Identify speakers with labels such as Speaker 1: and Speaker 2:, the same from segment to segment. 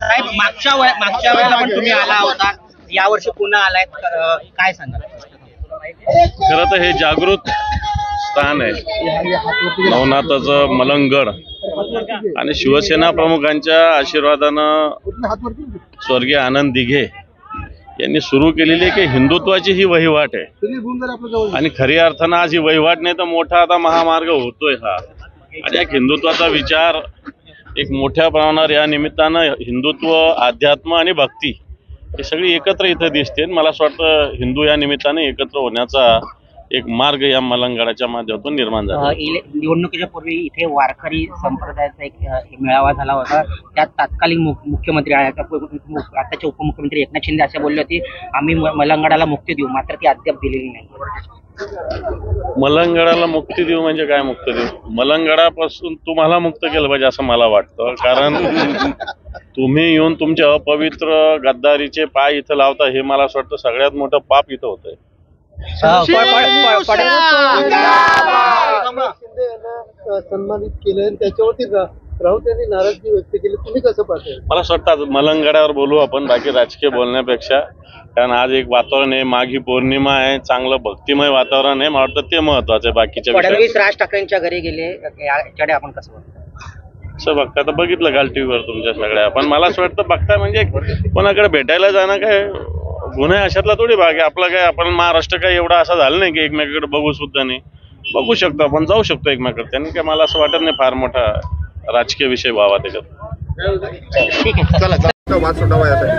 Speaker 1: साहेब मागच्या वेळेला पण तुम्ही आला होता, यावर्षी पुन्हा आलाय, काय सांगाल?
Speaker 2: खरं तर हे जागृत स्थान आहे नवनाथाचं मलंगगड आणि शिवसेना प्रमुखांच्या आशीर्वादानं स्वर्गीय आनंद दिघे यांनी सुरू केलेली की हिंदुत्वाची ही वहिवाट आहे आणि खऱ्या अर्थानं आज ही वहिवाट नाही तर मोठा आता महामार्ग होतोय हा. आणि एक हिंदुत्वाचा विचार एक मोठ्या प्रमाणावर या निमित्तानं हिंदुत्व, अध्यात्म आणि भक्ती हे सगळी एकत्र इथं दिसते. मला असं वाटतं हिंदू या निमित्ताने एकत्र होण्याचा एक मार्ग या मलंगगडाच्या माध्यमातून निर्माण झाला.
Speaker 1: निवडणुकीच्या पूर्वी इथे वारकरी संप्रदायाचा एक मेळावा झाला होता. त्यात तत्कालीन मुख्यमंत्री आताचे उपमुख्यमंत्री एकनाथ शिंदे असे बोलले होते, आम्ही मलंगगडाला मुक्ती देऊ, मात्र ती अद्याप दिलेली नाही.
Speaker 2: मलंगगडाला मुक्ती देऊ म्हणजे काय मुक्ती देऊ? मलंगगडापासून तुम्हाला मुक्त केलं पाहिजे असं मला वाटतं. कारण तुम्ही येऊन तुमचे अपवित्र गद्दारीचे पाय इथं लावता हे मला असं वाटतं सगळ्यात मोठं पाप इथं होतंय.
Speaker 3: सन्मानित केलं त्याच्यावरती राऊत यांनी नाराजगी व्यक्त केली, तुम्ही कसं पाहताय?
Speaker 2: मला असं वाटतं मलंगगडावर बोलू आपण, बाकी राजकीय बोलण्यापेक्षा. कारण आज एक वातावरण आहे, माघी पौर्णिमा आहे, चांगलं भक्तिमय वातावरण आहे. मला वाटतं ते महत्वाचं आहे. बाकीच्या
Speaker 1: फडणवीस राज ठाकरेंच्या घरी गेले, याच्याकडे आपण कसं बघतो?
Speaker 2: असं बघता तर बघितलं काल टीव्हीवर तुमच्या सगळ्या. पण मला असं वाटतं बघता म्हणजे कोणाकडे भेटायला जाणं काय गुन्हे अशातला थोडी भाग आहे आपला. काय आपण महाराष्ट्र काय एवढा असा झालं नाही की एकमेकाकडे बघू सुद्धा नाही. बघू शकतो आपण, जाऊ शकतो एकमेकाकडे. त्यांनी काय मला असं वाटत नाही फार मोठा राजकीय विषय व्हावा त्याच्यात.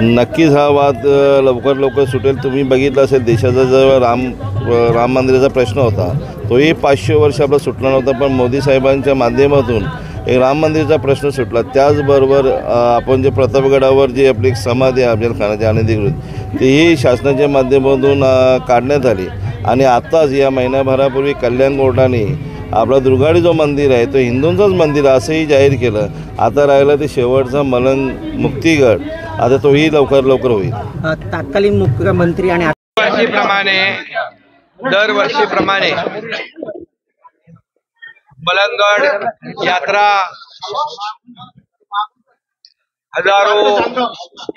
Speaker 4: नक्कीच हा वाद लवकर सुटेल. तुम्ही बघितलं असेल देशाचा जो राम मंदिराचा प्रश्न होता तोही 500 वर्ष आपला सुटला नव्हता, पण मोदी साहेबांच्या माध्यमातून एक राम मंदिराचा प्रश्न सुटला. त्याचबरोबर आपण जे प्रतापगडावर जी आपली एक समाधी आहे अफजल खानाची अनधिकृत, तीही शासनाच्या माध्यमातून काढण्यात आली. आणि आत्ताच या महिन्याभरापूर्वी कल्याण कोर्टाने आपला दुर्गाडी जो मंदिर आहे तो हिंदूंचंच मंदिर असंही जाहीर केलं. आता राहिला ते शेवटचा मुक्तिगड, आता तोही लवकर होईल.
Speaker 1: तत्कालीन मुख्यमंत्री आणि
Speaker 5: दरवर्षीप्रमाणे मलंगगड यात्रा हजारो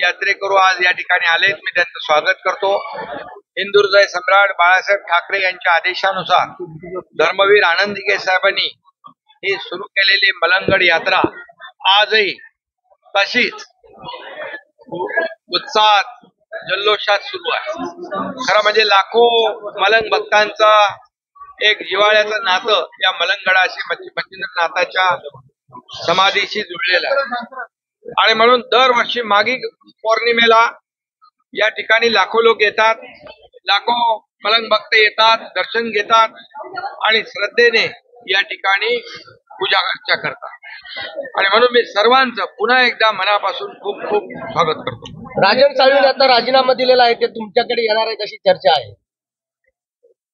Speaker 5: यात्रेकरू आज या ठिकाणी आलेत. मी त्यांचं स्वागत करतो. हिंदू हृदय सम्राट बाळासाहेब ठाकरे यांच्या आदेशानुसार धर्मवीर आनंद दिघे साहेबांनी ही सुरू केलेली मलंगगड यात्रा आजही तशीच उत्साहात जल्लोषात सुरू आहे. खरं म्हणजे लाखो मलंग भक्तांचा एक जिव्हाळ्याचं नातं या मलंगगडाशी मच्छिंद्रनाथाच्या समाधीशी जुळलेलं आहे. आणि म्हणून दरवर्षी माघी पौर्णिमेला या ठिकाणी लाखो लोक येतात, लाखो मलंग भक्त येतात, दर्शन घेतात आणि श्रद्धेने या ठिकाणी पूजा अर्चा करतात. आणि म्हणून मी सर्वांचं पुन्हा एकदा मनापासून खूप खूप स्वागत करतो.
Speaker 3: राजन साळवींनी आता राजीनामा दिलेला आहे, ते तुमच्याकडे येणार आहेत अशी चर्चा आहे.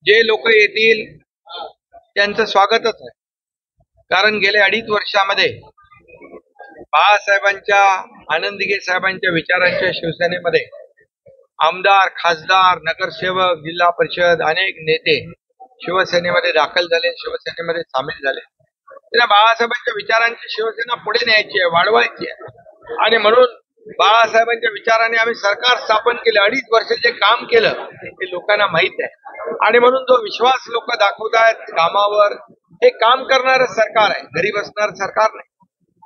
Speaker 5: जे लोक येतील त्यांचं स्वागतच आहे. कारण गेल्या 2.5 वर्षामध्ये बाळासाहेबांच्या, आनंद दिघे साहेबांच्या विचारांच्या शिवसेनेमध्ये आमदार, खासदार, नगरसेवक, जिल्हा परिषद अनेक नेते शिवसेनेमध्ये दाखल झाले, शिवसेनेमध्ये सामील झाले. त्यांना बाळासाहेबांच्या विचारांची शिवसेना पुढे न्यायची आहे, वाढवायची आहे. आणि म्हणून बाळासाहेबांच्या विचाराने आम्ही सरकार स्थापन केलं. 2.5 वर्ष जे काम केलं ते लोकांना माहित आहे. आणि म्हणून जो विश्वास लोक दाखवतायत कामावर, हे काम करणारं सरकार आहे, घरी बसणारं सरकार नाही.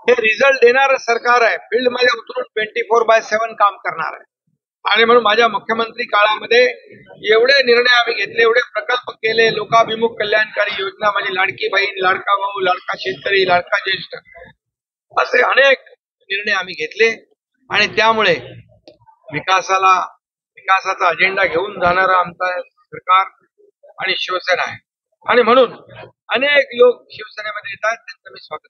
Speaker 5: हे रिझल्ट देणारं सरकार आहे, फील्डमध्ये उतरून 24/7 काम करणार आहे. आणि म्हणून माझ्या मुख्यमंत्री काळामध्ये एवढे निर्णय आम्ही घेतले, एवढे प्रकल्प केले, लोकाभिमुख कल्याणकारी योजना, माझी लाडकी बहीण, लाडका भाऊ, लाडका शेतकरी, लाडका ज्येष्ठ, असे अनेक निर्णय आम्ही घेतले. आणि त्यामुळे विकासाचा अजेंडा घेऊन जाणारं आमचं सरकार आणि शिवसेना आहे. आणि म्हणून अनेक लोक शिवसेनेमध्ये येतात, त्यांचं मी स्वागत